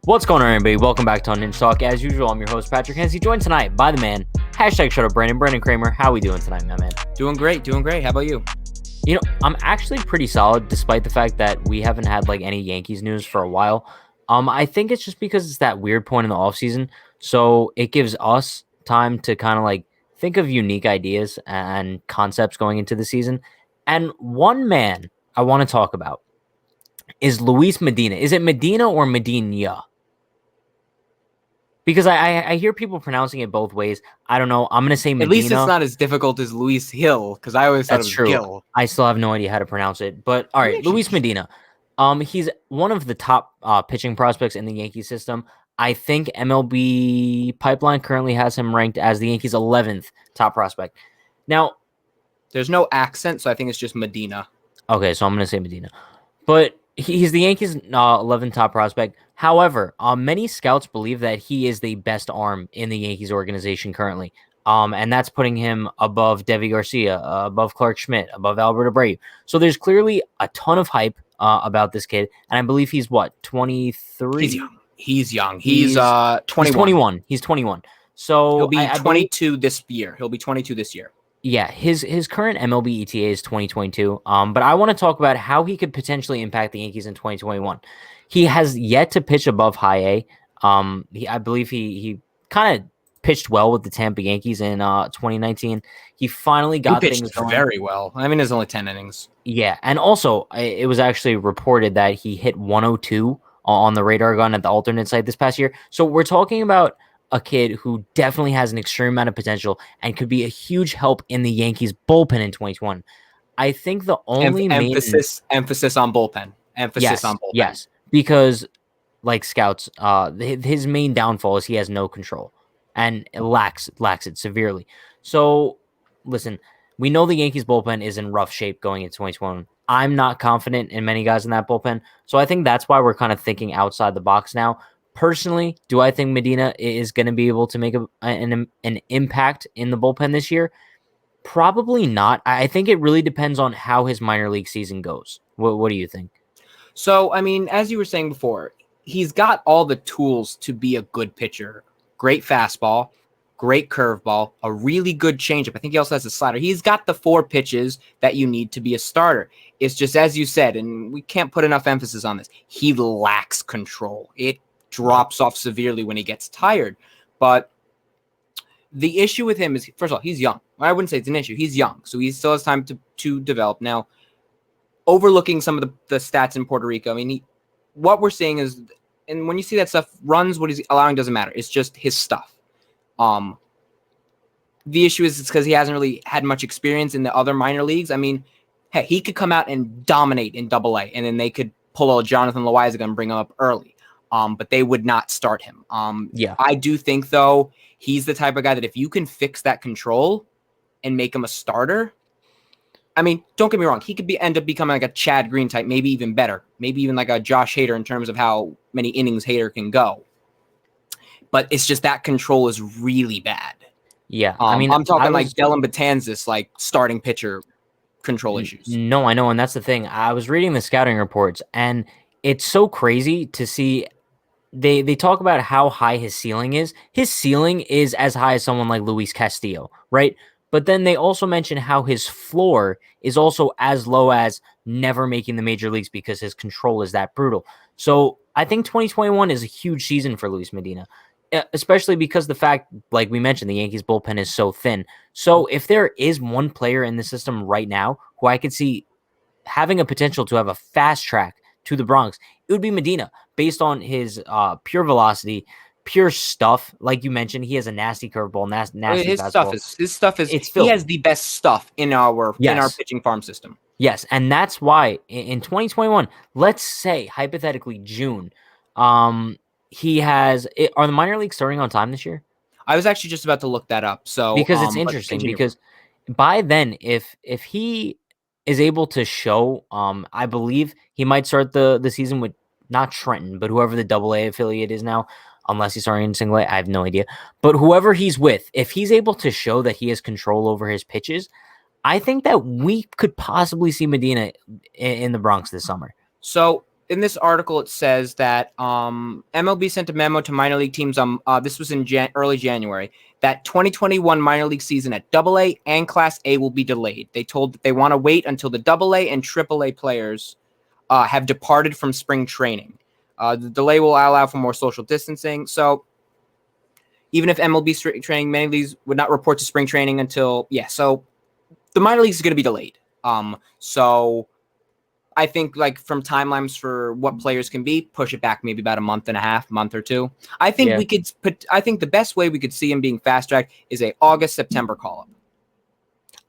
What's going on, everybody? Welcome back to Unhinged Talk. As usual, I'm your host, Patrick Hennessy, joined tonight by the man, hashtag shut up Brandon Kramer. How are we doing tonight, my man? Doing great. How about you? I'm actually pretty solid, despite the fact that we haven't had any Yankees news for a while. I think it's just because it's that weird point in the offseason, so it gives us time to kind of think of unique ideas and concepts going into the season. And one man I want to talk about is Luis Medina. Is it Medina or Medina? Because I hear people pronouncing it both ways. I don't know. I'm going to say Medina. At least it's not as difficult as Luis Hill, because I always thought it was true. Gil. I still have no idea how to pronounce it. But all right, Luis Medina. He's one of the top pitching prospects in the Yankees system. I think MLB Pipeline currently has him ranked as the Yankees' 11th top prospect. Now, there's no accent, so I think it's just Medina. Okay, so I'm going to say Medina. But he's the Yankees' 11th top prospect. However, many scouts believe that he is the best arm in the Yankees organization currently. And that's putting him above Deivi Garcia, above Clark Schmidt, above Albert Abreu. So there's clearly a ton of hype about this kid. And I believe he's, 23? He's young. He's 21. He's 21. So he'll be 22 this year. He'll be 22 this year. Yeah, his current MLB ETA is 2022. But I want to talk about how he could potentially impact the Yankees in 2021. He has yet to pitch above high A. I believe he kind of pitched well with the Tampa Yankees in 2019. He finally got things going very well. I mean, there's only 10 innings. Yeah, and also it was actually reported that he hit 102 on the radar gun at the alternate site this past year. So we're talking about a kid who definitely has an extreme amount of potential and could be a huge help in the Yankees bullpen in 2021. I think the only emphasis on bullpen. Emphasis on bullpen. Yes, because like scouts, his main downfall is he has no control and it lacks it severely. So listen, we know the Yankees bullpen is in rough shape going into 2021. I'm not confident in many guys in that bullpen. So I think that's why we're kind of thinking outside the box now. Personally, do I think Medina is going to be able to make an impact in the bullpen this year? Probably not. I think it really depends on how his minor league season goes. What do you think? So, I mean, as you were saying before, he's got all the tools to be a good pitcher. Great fastball, great curveball, a really good changeup. I think he also has a slider. He's got the 4 pitches that you need to be a starter. It's just, as you said, and we can't put enough emphasis on this, he lacks control. It drops off severely when he gets tired. But the issue with him is, first of all, he's young. I wouldn't say it's an issue. He's young, so he still has time to develop. Now, overlooking some of the stats in Puerto Rico, I mean, what we're seeing is, and when you see that stuff, runs, what he's allowing doesn't matter. It's just his stuff. The issue is it's because he hasn't really had much experience in the other minor leagues. I mean, hey, he could come out and dominate in Double A, and then they could pull a Jonathan Loaizaga and bring him up early. But they would not start him. I do think, though, he's the type of guy that if you can fix that control and make him a starter, I mean, don't get me wrong, he could end up becoming like a Chad Green type, maybe even better, maybe even like a Josh Hader in terms of how many innings Hader can go. But it's just that control is really bad. Yeah, I mean, I'm talking like Dylan Betances, like starting pitcher control issues. No, I know, and that's the thing. I was reading the scouting reports, and it's so crazy to see. They talk about how high his ceiling is. His ceiling is as high as someone like Luis Castillo, right? But then they also mention how his floor is also as low as never making the major leagues because his control is that brutal. So I think 2021 is a huge season for Luis Medina, especially because the fact, like we mentioned, the Yankees bullpen is so thin. So if there is one player in the system right now who I could see having a potential to have a fast track to the Bronx, it would be Medina, based on his pure velocity, pure stuff. Like you mentioned, he has a nasty curveball, nasty his fastball. Stuff is he has the best stuff in our pitching farm system. Yes, and that's why in 2021, let's say hypothetically June, he has. Are the minor leagues starting on time this year? I was actually just about to look that up. So because it's interesting because by then, if he is able to show, I believe he might start the season with not Trenton, but whoever the Double A affiliate is now, unless he's starting in Single A, I have no idea. But whoever he's with, if he's able to show that he has control over his pitches, I think that we could possibly see Medina in the Bronx this summer. So in this article, it says that MLB sent a memo to minor league teams. This was in early January, that 2021 minor league season at AA and Class A will be delayed. They told that they want to wait until the AA and AAA players have departed from spring training. The delay will allow for more social distancing. So even if MLB training, many of these would not report to spring training until So the minor leagues is going to be delayed. So I think like from timelines for what players can be, push it back maybe about a month and a half, month or two. I think we could put. I think the best way we could see him being fast tracked is a August September call up.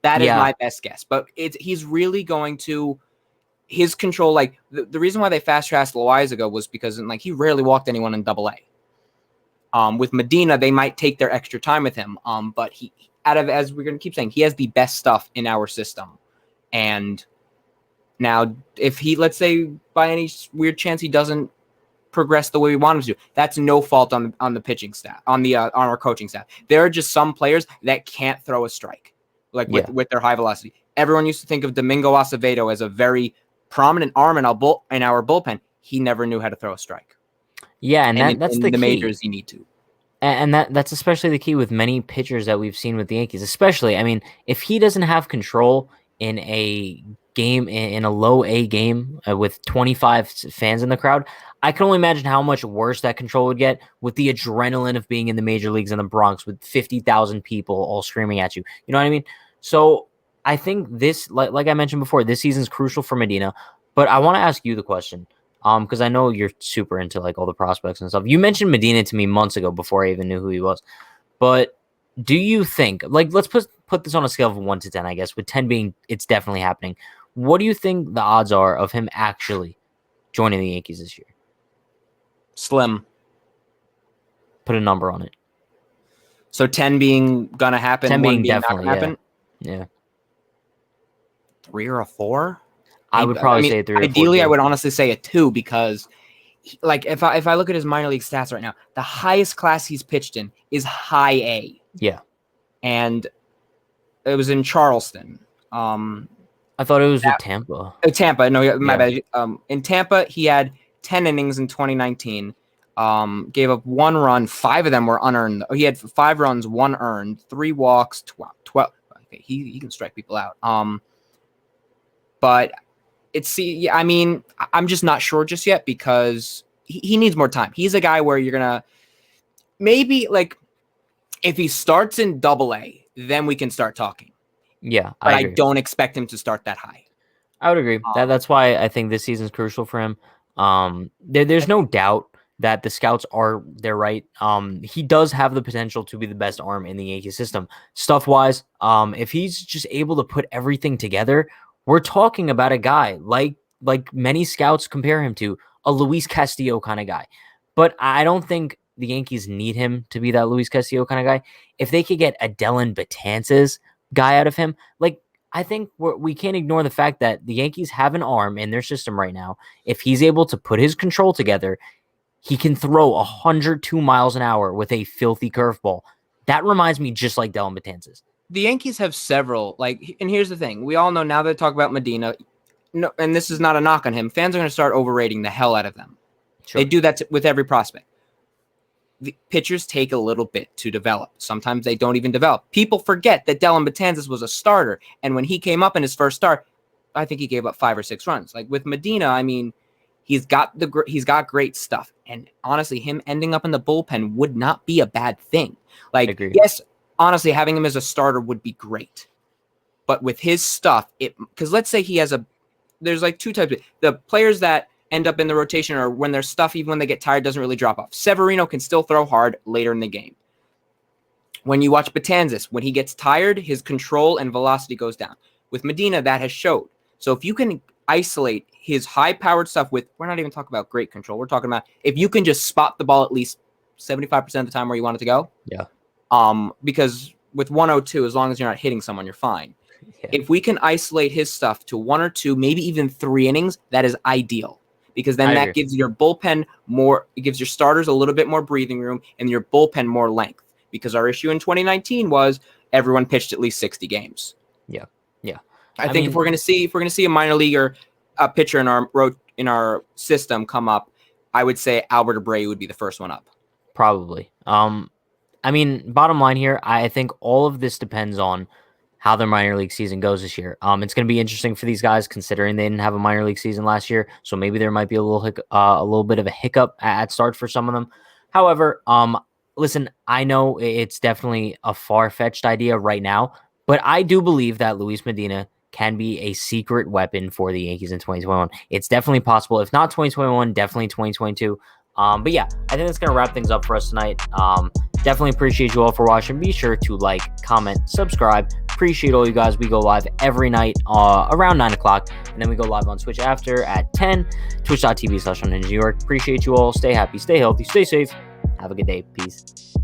That is my best guess. But he's really going to his control. Like the reason why they fast tracked Loizaga was because like he rarely walked anyone in AA. With Medina, they might take their extra time with him. But he as we're gonna keep saying, he has the best stuff in our system, and. Now, if he, let's say, by any weird chance, he doesn't progress the way we want him to, that's no fault on the pitching staff, on our coaching staff. There are just some players that can't throw a strike, like with their high velocity. Everyone used to think of Domingo Acevedo as a very prominent arm in our bullpen. He never knew how to throw a strike. Yeah, and that's the key. Majors you need to. And that's especially the key with many pitchers that we've seen with the Yankees. Especially, I mean, if he doesn't have control in a game, in a low A game with 25 fans in the crowd, I can only imagine how much worse that control would get with the adrenaline of being in the major leagues in the Bronx with 50,000 people all screaming at you. You know what I mean? So I think this, like I mentioned before, this season's crucial for Medina. But I want to ask you the question, because I know you're super into like all the prospects and stuff. You mentioned Medina to me months ago before I even knew who he was. But do you think, like, let's put this on a scale of 1 to 10, I guess, with 10 being it's definitely happening. What do you think the odds are of him actually joining the Yankees this year? Slim. Put a number on it. So 10 being gonna happen, 10 being definitely not gonna happen. Yeah. 3 or a 4. I would probably say 3 or 4. Ideally, I would honestly say a 2 because, like, if I look at his minor league stats right now, the highest class he's pitched in is high A. Yeah. And it was in Charleston. I thought it was with Tampa. Tampa, no, my bad. In Tampa, he had 10 innings in 2019. Gave up 1 run. 5 of them were unearned. He had 5 runs, 1 earned, 3 walks, 12. Okay, he can strike people out. But I mean, I'm just not sure just yet because he needs more time. He's a guy where you're gonna maybe like if he starts in AA, then we can start talking. Yeah, but I don't expect him to start that high. I would agree. That's why I think this season's crucial for him. There's no doubt that the scouts are they're right. He does have the potential to be the best arm in the Yankee system. Stuff wise, if he's just able to put everything together, we're talking about a guy like many scouts compare him to a Luis Castillo kind of guy. But I don't think the Yankees need him to be that Luis Castillo kind of guy. If they could get a Dellin Betances guy out of him, like I think we can't ignore the fact that the Yankees have an arm in their system right now. If he's able to put his control together, he can throw 102 miles an hour with a filthy curveball. That reminds me just like Dellin Betances. The Yankees have several, and here's the thing. We all know now that they talk about Medina, and this is not a knock on him, fans are going to start overrating the hell out of them. Sure. They do that with every prospect. The pitchers take a little bit to develop. Sometimes they don't even develop. People forget that Dellin Betances was a starter, and when he came up in his first start, I think he gave up 5 or 6 runs. Like with Medina, I mean, he's got great stuff, and honestly, him ending up in the bullpen would not be a bad thing. Like, yes, honestly, having him as a starter would be great, but with his stuff, because let's say there's like 2 types. The players that end up in the rotation or when their stuff, even when they get tired, doesn't really drop off. Severino can still throw hard later in the game. When you watch Betances, when he gets tired, his control and velocity goes down. With Medina, that has showed. So if you can isolate his high-powered stuff we're not even talking about great control. We're talking about if you can just spot the ball at least 75% of the time where you want it to go. Yeah. Because with 102, as long as you're not hitting someone, you're fine. Yeah. If we can isolate his stuff to 1 or 2, maybe even 3 innings, that is ideal. Because then that gives your bullpen it gives your starters a little bit more breathing room and your bullpen more length. Because our issue in 2019 was everyone pitched at least 60 games. Yeah. Yeah. I think if we're going to see a minor leaguer pitcher in our system come up, I would say Albert Abreu would be the first one up. Probably. I mean, bottom line here, I think all of this depends on how their minor league season goes this year. It's going to be interesting for these guys considering they didn't have a minor league season last year, so maybe there might be a little bit of a hiccup at start for some of them. However, listen, I know it's definitely a far-fetched idea right now, but I do believe that Luis Medina can be a secret weapon for the Yankees in 2021. It's definitely possible. If not 2021, definitely 2022. But yeah, I think that's going to wrap things up for us tonight. Definitely appreciate you all for watching. Be sure to like, comment, subscribe. Appreciate all you guys. We go live every night around 9 o'clock, and then we go live on Twitch after at 10, twitch.tv/Unhinged New York. Appreciate you all. Stay happy, stay healthy, stay safe. Have a good day. Peace.